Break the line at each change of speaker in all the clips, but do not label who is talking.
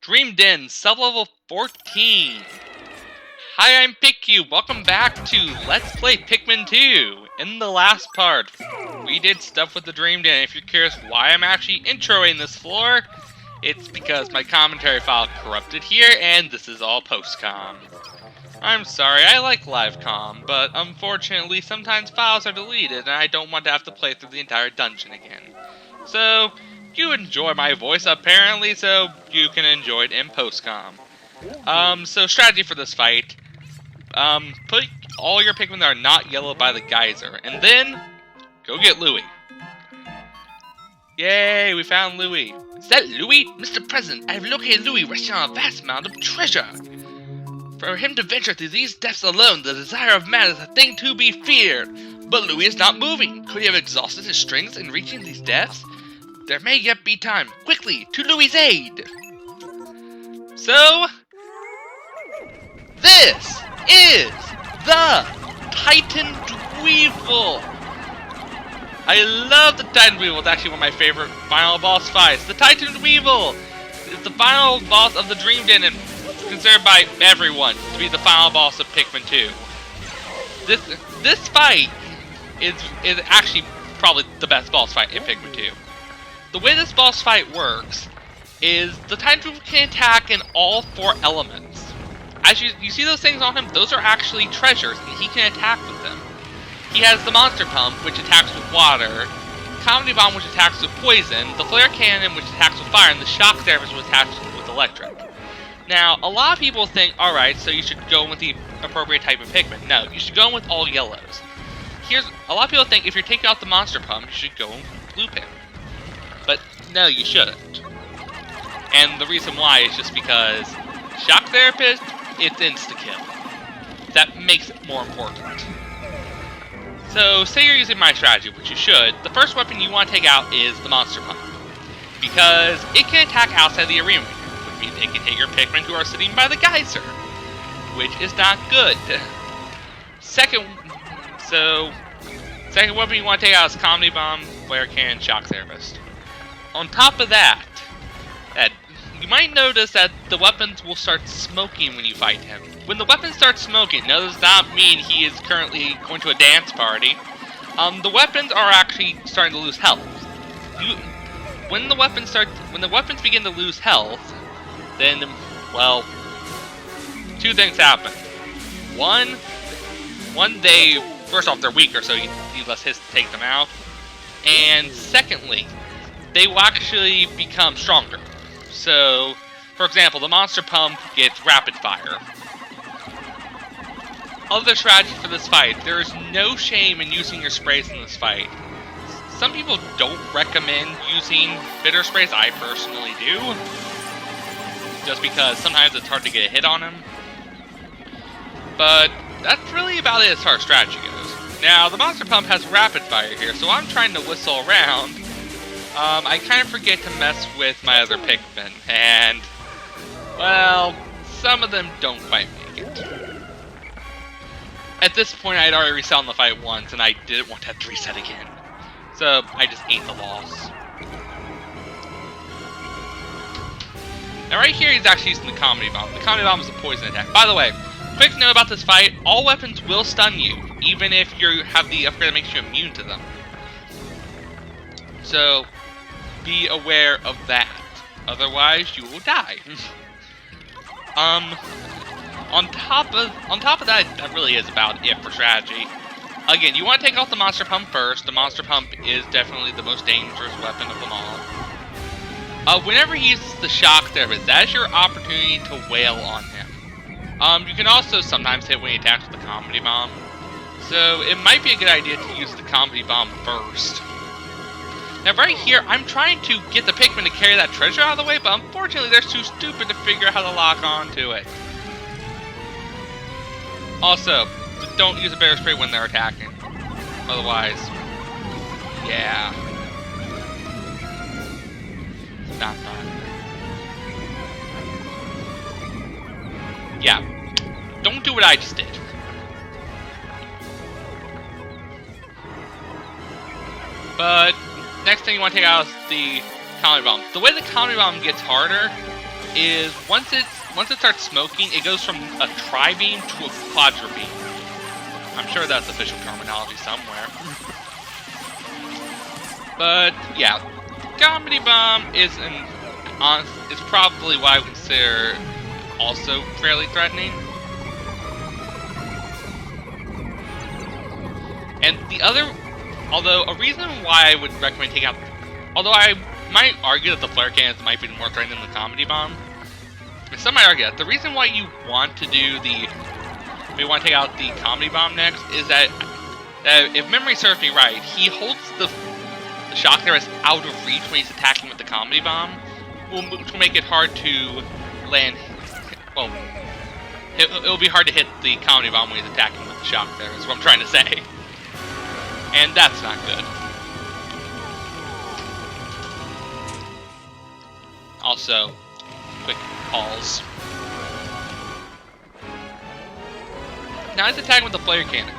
Dream Den, sub-level 14. Hi, I'm Pikcube. Welcome back to Let's Play Pikmin 2. In the last part, we did stuff with the Dream Den. If you're curious why I'm actually introing this floor, it's because my commentary file corrupted here, and this is all post-com. I'm sorry, I like live com, but unfortunately sometimes files are deleted, and I don't want to have to play through the entire dungeon again. So, you enjoy my voice apparently, so you can enjoy it in post-com. So strategy for this fight. Put all your Pikmin that are not yellow by the geyser, and then go get Louie. Yay, we found Louie. Is that Louie? Mr. President, I have located Louie resting on a vast amount of treasure. For him to venture through these depths alone, the desire of man is a thing to be feared. But Louie is not moving. Could he have exhausted his strength in reaching these depths? There may yet be time. Quickly, to Louie's aid! So, this is the Titan Dweevil. I love the Titan Dweevil. It's actually one of my favorite final boss fights. The Titan Dweevil is the final boss of the Dream Den and considered by everyone to be the final boss of Pikmin 2. This fight is actually probably the best boss fight in Pikmin 2. The way this boss fight works is the Titan Dweevil can attack in all 4 elements. As you see those things on him, those are actually treasures, and he can attack with them. He has the Monster Pump, which attacks with water, Comedy Bomb, which attacks with poison, the Flare Cannon, which attacks with fire, and the Shock Therapist, which attacks with electric. Now, a lot of people think, alright, so you should go with the appropriate type of Pikmin. No, you should go with all yellows. A lot of people think if you're taking out the Monster Pump, you should go with Blue Pin. But no, you shouldn't. And the reason why is just because Shock Therapist, it's insta-kill. That makes it more important. So, say you're using my strategy, which you should, the first weapon you want to take out is the Monster Pump. Because it can attack outside the arena, which means it can hit your Pikmin who are sitting by the geyser, which is not good. Second weapon you want to take out is Comedy Bomb, Flare Cannon, Shock Therapist. On top of that, you might notice that the weapons will start smoking when you fight him. When the weapon starts smoking, that does not mean he is currently going to a dance party. The weapons are actually starting to lose health. When the weapons begin to lose health, then, well, 2 things happen. One, first off, they're weaker, so you need less hits to take them out. And secondly, they will actually become stronger. So, for example, the Monster Pump gets Rapid Fire. Other strategy for this fight, there is no shame in using your sprays in this fight. Some people don't recommend using bitter sprays, I personally do. Just because sometimes it's hard to get a hit on him. But that's really about it as far as strategy goes. Now, the Monster Pump has Rapid Fire here, so I'm trying to whistle around. I kind of forget to mess with my other Pikmin, and, well, some of them don't quite make it. At this point, I had already reset on the fight once, and I didn't want to have to reset again. So, I just ate the loss. Now right here, he's actually using the Comedy Bomb. The Comedy Bomb is a poison attack. By the way, quick note about this fight, all weapons will stun you, even if you have the upgrade that makes you immune to them. So, be aware of that. Otherwise, you will die. On top of that, that really is about it for strategy. Again, you want to take out the Monster Pump first. The Monster Pump is definitely the most dangerous weapon of them all. Whenever he uses the Shock Therapist, that is your opportunity to wail on him. You can also sometimes hit when he attacks with the Comedy Bomb. So, it might be a good idea to use the Comedy Bomb first. Now right here, I'm trying to get the Pikmin to carry that treasure out of the way, but unfortunately they're too stupid to figure out how to lock onto it. Also, don't use a bear spray when they're attacking. Otherwise, yeah. Not fun. Yeah. Don't do what I just did. But next thing you want to take out is the Comedy Bomb. The way the Comedy Bomb gets harder is once it starts smoking, it goes from a tri-beam to a quadra-beam. I'm sure that's official terminology somewhere. But yeah, Comedy Bomb is probably what I would consider also fairly threatening. And the other, although a reason why I would recommend taking out, although I might argue that the flare cannons might be more threatening than the Comedy Bomb. Some might argue that the reason why you want to take out the Comedy Bomb next is that, if memory serves me right, he holds the shock therapist out of reach when he's attacking with the Comedy Bomb, which will make it hard to land. Well, it'll be hard to hit the Comedy Bomb when he's attacking with the shock therapist, is what I'm trying to say. And that's not good. Also, quick pause. Now he's attacking with the flare cannon.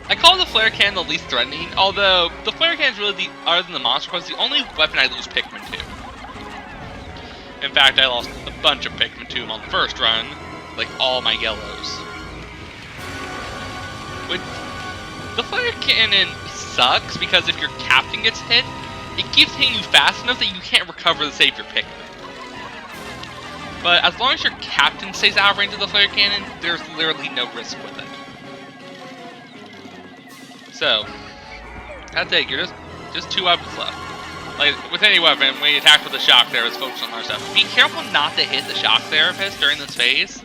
I call the flare cannon the least threatening, although the flare cannon is really other than the monster quest, the only weapon I lose Pikmin to. In fact, I lost a bunch of Pikmin to him on the first run, like all my yellows. The flare cannon sucks because if your captain gets hit, it keeps hitting you fast enough that you can't recover to save your Pikmin. But as long as your captain stays out of range of the flare cannon, there's literally no risk with it. So, that's it. You're just 2 weapons left. Like, with any weapon, when you attack with the shock therapist, focus on other stuff. Be careful not to hit the shock therapist during this phase,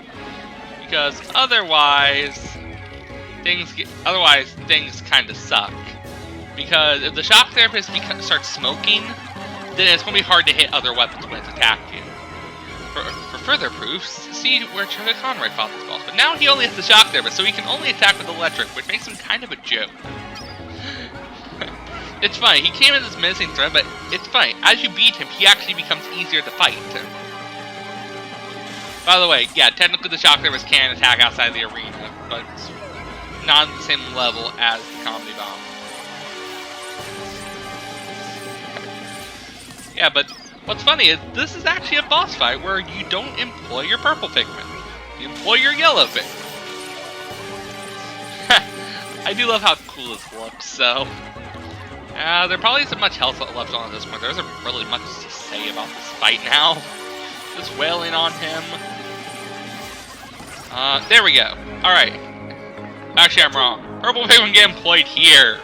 because otherwise things kind of suck. Because if the shock therapist starts smoking, then it's going to be hard to hit other weapons when it's attacking you. For further proofs, see where Trevor Conroy fought this boss. But now he only has the shock therapist, so he can only attack with electric, which makes him kind of a joke. It's funny, he came in as missing thread, but it's funny. As you beat him, he actually becomes easier to fight. By the way, yeah, technically the shock therapist can attack outside the arena, but it's not on the same level as the Comedy Bomb. Yeah, but what's funny is this is actually a boss fight where you don't employ your purple Pikmin. You employ your yellow Pikmin. I do love how cool this looks, so... there probably isn't much health left on at this point. There isn't really much to say about this fight now. Just wailing on him. There we go. Alright. Actually, I'm wrong. Purple Pikmin get employed here.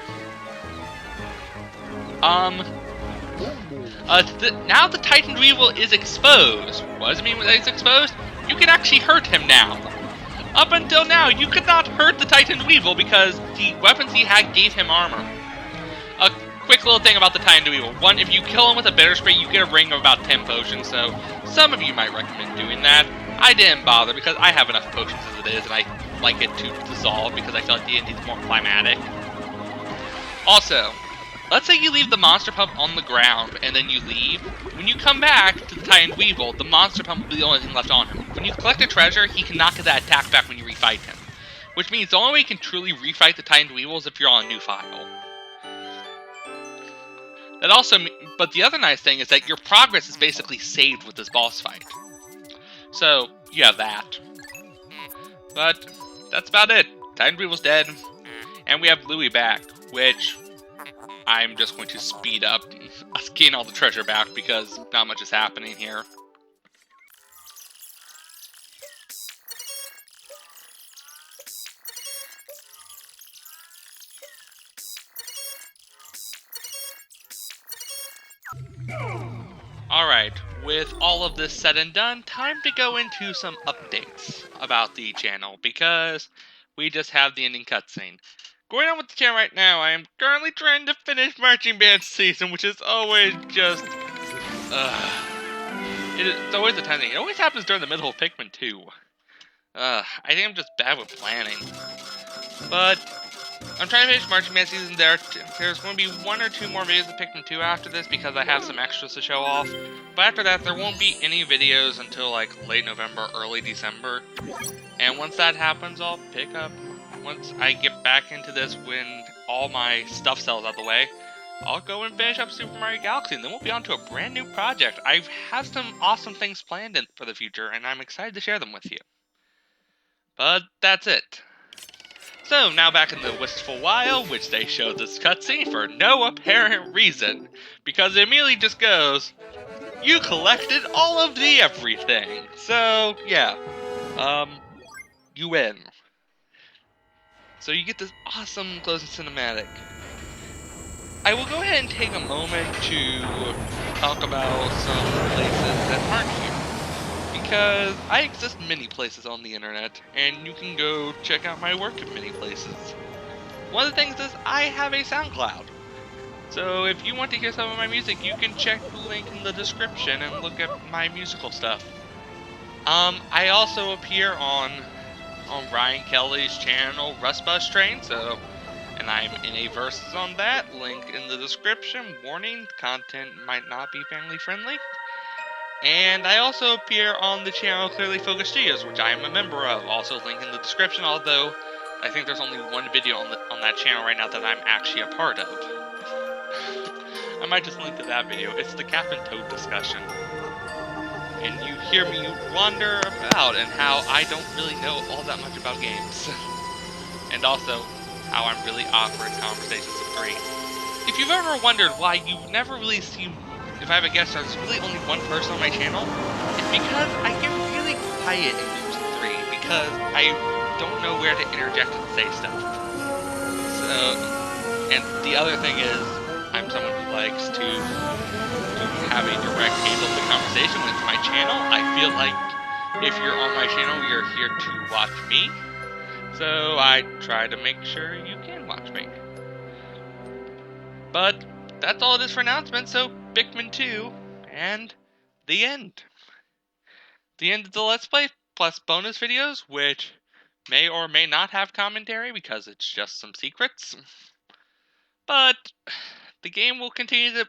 Now the Titan Weevil is exposed. What does it mean when it's exposed? You can actually hurt him now. Up until now, you could not hurt the Titan Weevil because the weapons he had gave him armor. A quick little thing about the Titan Weevil. One, if you kill him with a bitter spray, you get a ring of about 10 potions, so some of you might recommend doing that. I didn't bother because I have enough potions as it is, and I like it to dissolve because I feel like D&D is more climatic. Also, let's say you leave the monster pump on the ground and then you leave. When you come back to the Titan Weevil, the monster pump will be the only thing left on him. When you collect a treasure, he cannot get that attack back when you refight him. Which means the only way you can truly refight the Titan Weevil is if you're on a new file. That also, but the other nice thing is that your progress is basically saved with this boss fight. So, you have that. But, that's about it. Titan Weevil's dead. And we have Louie back, which I'm just going to speed up us getting all the treasure back because not much is happening here. Alright, with all of this said and done, time to go into some updates about the channel, because we just have the ending cutscene. Going on with the channel right now, I am currently trying to finish Marching Band Season, which is always just... it's always a time thing. It always happens during the middle of Pikmin 2. I think I'm just bad with planning. But I'm trying to finish Marching Band Season. There's going to be 1 or 2 more videos of Pikmin 2 after this because I have some extras to show off. But after that, there won't be any videos until like late November, early December. And once that happens, I'll pick up. Once I get back into this when all my stuff sells out the way, I'll go and finish up Super Mario Galaxy, and then we'll be on to a brand new project. I have some awesome things planned for the future, and I'm excited to share them with you. But that's it. So, now back in the Wistful Wild, which they show this cutscene for no apparent reason, because it immediately just goes, you collected all of the everything. So, yeah, you win. So you get this awesome closing cinematic. I will go ahead and take a moment to talk about some places that aren't here, because I exist in many places on the internet, and you can go check out my work in many places. One of the things is I have a SoundCloud. So if you want to hear some of my music, you can check the link in the description and look at my musical stuff. I also appear on Ryan Kelly's channel, Rust Bus Train, and I'm in a versus on that, link in the description. Warning, content might not be family friendly. And I also appear on the channel Clearly Focused Studios, which I am a member of, also link in the description, although I think there's only one video on that channel right now that I'm actually a part of. I might just link to that video. It's the Captain Toad discussion. And you hear me wander about and how I don't really know all that much about games. And also, how I'm really awkward in conversations with three. If you've ever wondered why you never really see, if I have a guest star, there's really only one person on my channel, it's because I get really quiet in groups of three, because I don't know where to interject and say stuff. So, and the other thing is, I'm someone who likes to have a direct handle to the conversation when it's my channel. I feel like if you're on my channel, you're here to watch me. So I try to make sure you can watch me. But that's all it is for announcements, so Pikmin 2, and the end. The end of the Let's Play, plus bonus videos, which may or may not have commentary because it's just some secrets. But the game will continue to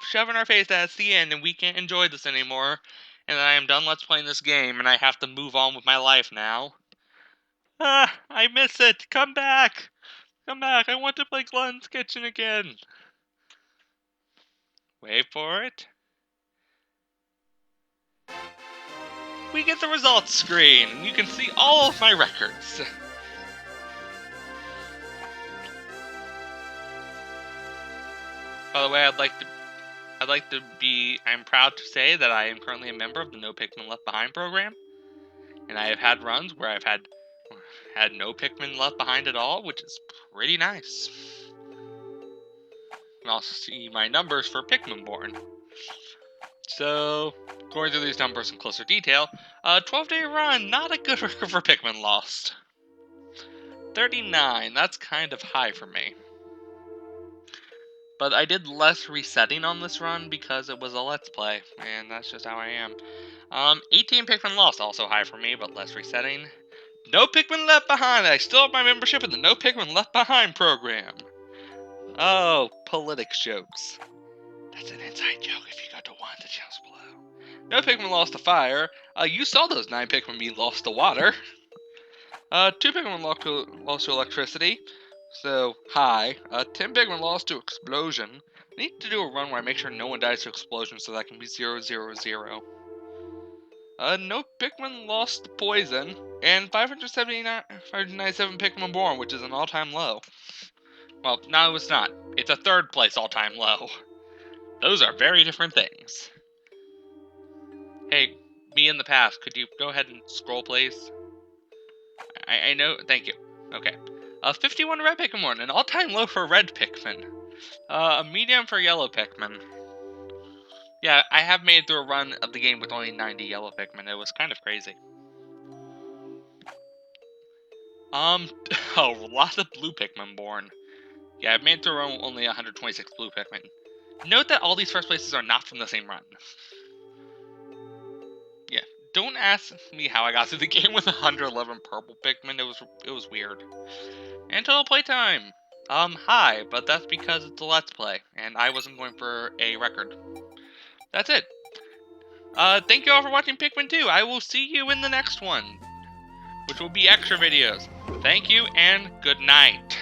shove in our face that it's the end and we can't enjoy this anymore, and I am done Let's Playing this game and I have to move on with my life now. I miss it! Come back! Come back, I want to play Glenn's Kitchen again! Wait for it. We get the results screen, and you can see all of my records. By the way, I'm proud to say that I am currently a member of the No Pikmin Left Behind program. And I have had runs where I've had no Pikmin left behind at all, which is pretty nice. You can also see my numbers for Pikmin Born. So, going through these numbers in closer detail, 12-day run, not a good record for Pikmin Lost. 39, that's kind of high for me. But I did less resetting on this run because it was a Let's Play, and that's just how I am. 18 Pikmin Lost, also high for me, but less resetting. No Pikmin Left Behind, I still have my membership in the No Pikmin Left Behind program. Oh, politics jokes. That's an inside joke if you go to one of the channels below. No Pikmin Lost to Fire. You saw those 9 Pikmin being lost to water. 2 Pikmin lost to electricity. So, high. 10 Pikmin lost to explosion. I need to do a run where I make sure no one dies to explosion so that can be 0, 0, 0. No Pikmin lost to poison. And 597 Pikmin born, which is an all-time low. Well, no, it's not. It's a third place all-time low. Those are very different things. Hey, me in the past, could you go ahead and scroll, please? I know, thank you. Okay. 51 red Pikmin, an all-time low for red Pikmin. A medium for yellow Pikmin. Yeah, I have made it through a run of the game with only 90 yellow Pikmin. It was kind of crazy. A lot of blue Pikmin born. Yeah, I've made it through a run with only 126 blue Pikmin. Note that all these first places are not from the same run. Yeah, don't ask me how I got through the game with 111 purple Pikmin. It was weird. And total playtime. High, but that's because it's a Let's Play, and I wasn't going for a record. That's it. Thank you all for watching Pikmin 2. I will see you in the next one, which will be extra videos. Thank you, and good night.